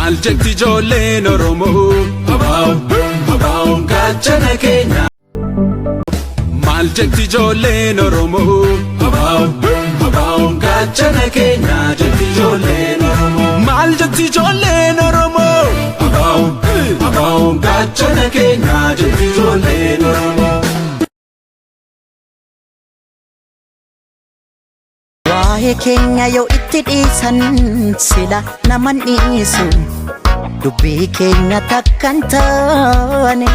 Maljekti ijoolleen Oromoo Abaa'oon gaachana keenya. Maljekti ijoolleen Oromoo Abaa'oon gaachana keenya jekti ijoolleen Oromoo. Maljekti ijoolleen Oromoo Abaa'oon gaachana keenya jekti ijoolleen Oromoo. Waa'ee keenya yoo itti dhiisan sila naman dhiisu dubbii keenya takkan taane.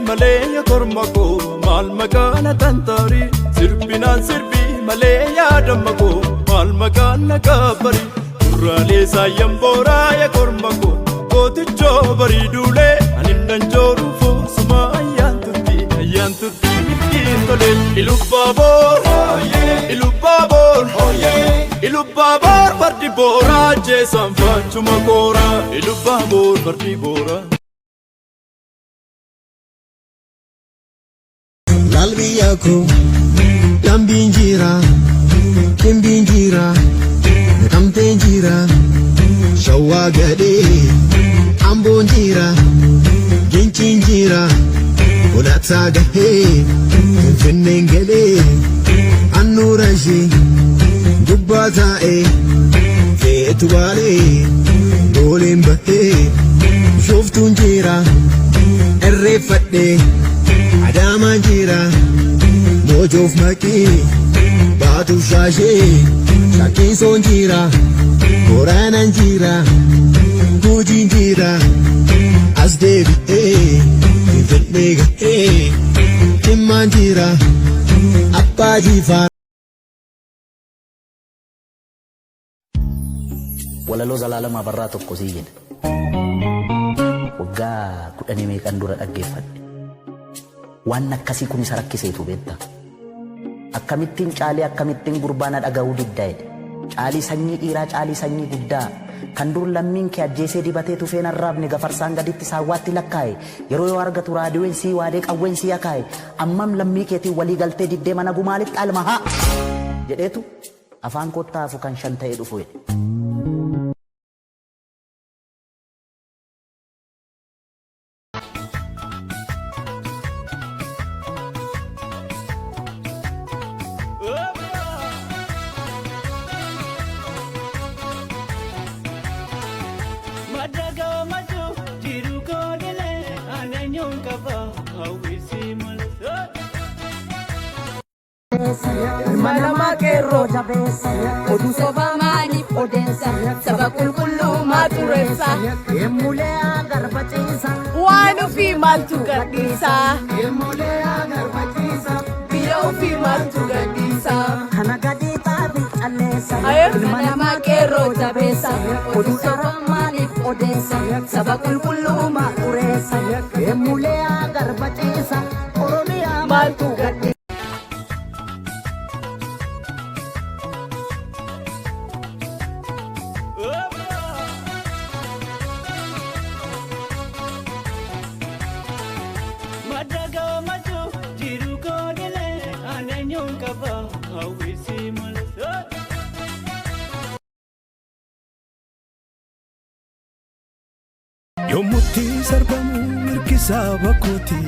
Maleya kormako mal magana tantari sirbinan sirbi maleya damako mal magana kabari durale sayambora ya kormako goticho bari dule anindan joru fo suma ayantuti kitole ilubabor bardi bora je sanfachu makora ilubabor bardi bora. Lalbiyako Dambinjira Kimbinjira Kamtenjira Shawagade Ambonjira Ginchinjira Udatsagahe Finnengele Annurashi Dubbatae Fetuwale Dolimbahe Shoftunjira Errefadde Adama jira Mojof maki Batu shashe Shaki son jira Koranan jira Gujin jira Asdevi Vivitnega Timman jira Appa jifa Walaloo Zalaalama Barraa tokko sii jedha. Waggaa 10 meeqan dura dhaggeeffadhe. Waan akkasii kun isa rakkiseetu beekta. Akkamittiin caalee akkamittiin gurbaana dhaga'uu diddaa'edha. Caalii sanyii dhiiraa caalii sanyii guddaa kan dur lammiin kee ajjeesee dibatee tufeen arraabne gafarsaan gaditti saawwaatti lakkaa'e yeroo yoo argatu raadiyoon sii waadee qawween sii akaa'e ammam lammii keetiin walii galtee diddee mana gumaalitti alma haa jedheetu afaan kottaafu kan shan ta'ee dhufu jedhe. Malama kero Odu soba mani odensa Sabakul kullu maturesa Emulea garbachisa Wanu fi maltu gadisa Emulea garbachisa Biyo fi maltu gadisa Hanagadi tabi alesa Malama kero jabesa Odu soba mani odensa Sabakul kullu maturesa Emulea garbachisa Oromia Maltu gadisa Yomutti sarbamu mirkisa bakoti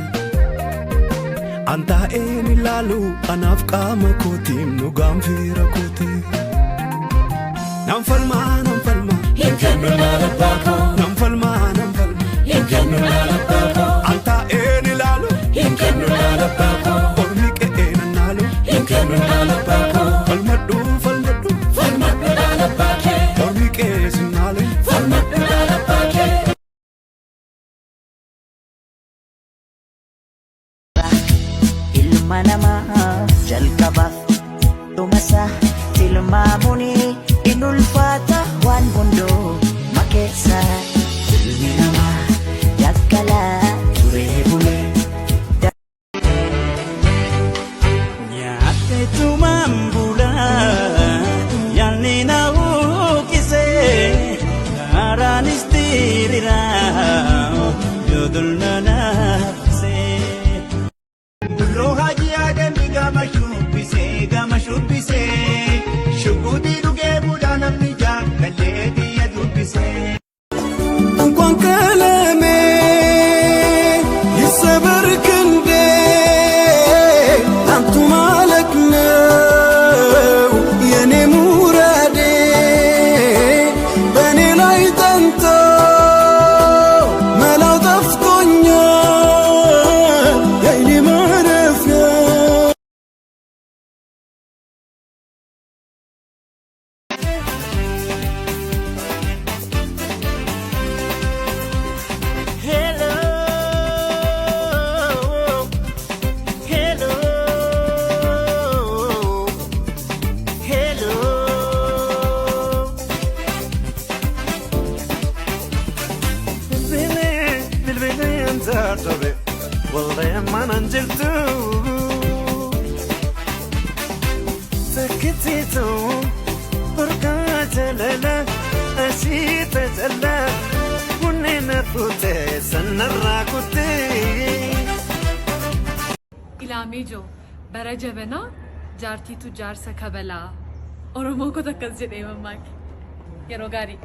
Anta eni lalu anaf qama koti Nugaan fira koti Nam falma Hinkan nala bako Nam falma hinkennu lalabbako anta eni lalu hinkennu lalabbako ormike ena nalu hinkennu lalabbako falmaddu falmaddu lalabbake ormike sinalu falmaddu lalabbake ilma namaa jalqabaaf dhumasa tilmaamuni in ulfaata waan hundoo makeessa ilmi namaa yakkalaa turee bulee nyaatte tumaan bulaa yaanni na uukisee kaaraanis diriiraa yoodul na naafisee. Rohaji ademi gama shubbise shugudi duge buda namni jakkaleti ya dubbise እንኳን ቀለሜ ይሰበር ክንዴ አንቱ ማለት ነው የኔ ሙራዴ በእኔ ላይ ጠንቶ መላው ጠፍቶኛል የእኔ ማረፊያ Hello, hello, hello. Bilbili antartabe, wallahi man anjirtu. Sakititu, burka jalala, ashita jalla. Ilaameejoo bara jabanaa jaartiitu jaarsa kabalaa Oromoo kota akkas jedhee mammaake yeroo gaarii.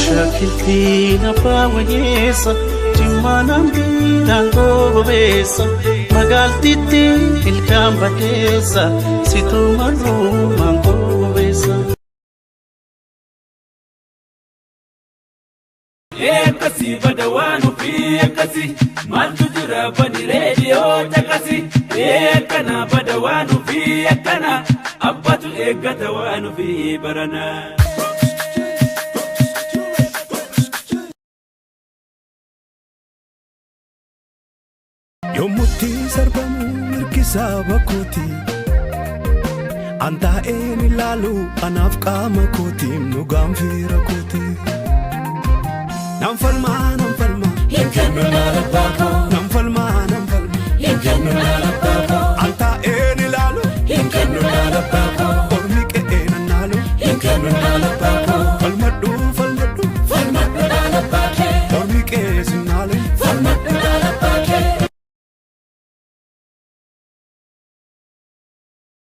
Shakiltiin abbaa wayyeessa jimmaanaan biidhaan goobeessa magaaltitti ilkaan badeessa situu marruumaan goobeessa. Ekkasi bada waan ofii ekkasi maaltu jira bani reediyoo caqasi ekkana bada waan ofii ekkana abbatu eeggata waan ofii barana. yommutti sarbamu mirkisa bakooti anta eni lalu anaaf qaama kooti nugaan fiira kooti nan falma hinkennu lalabbako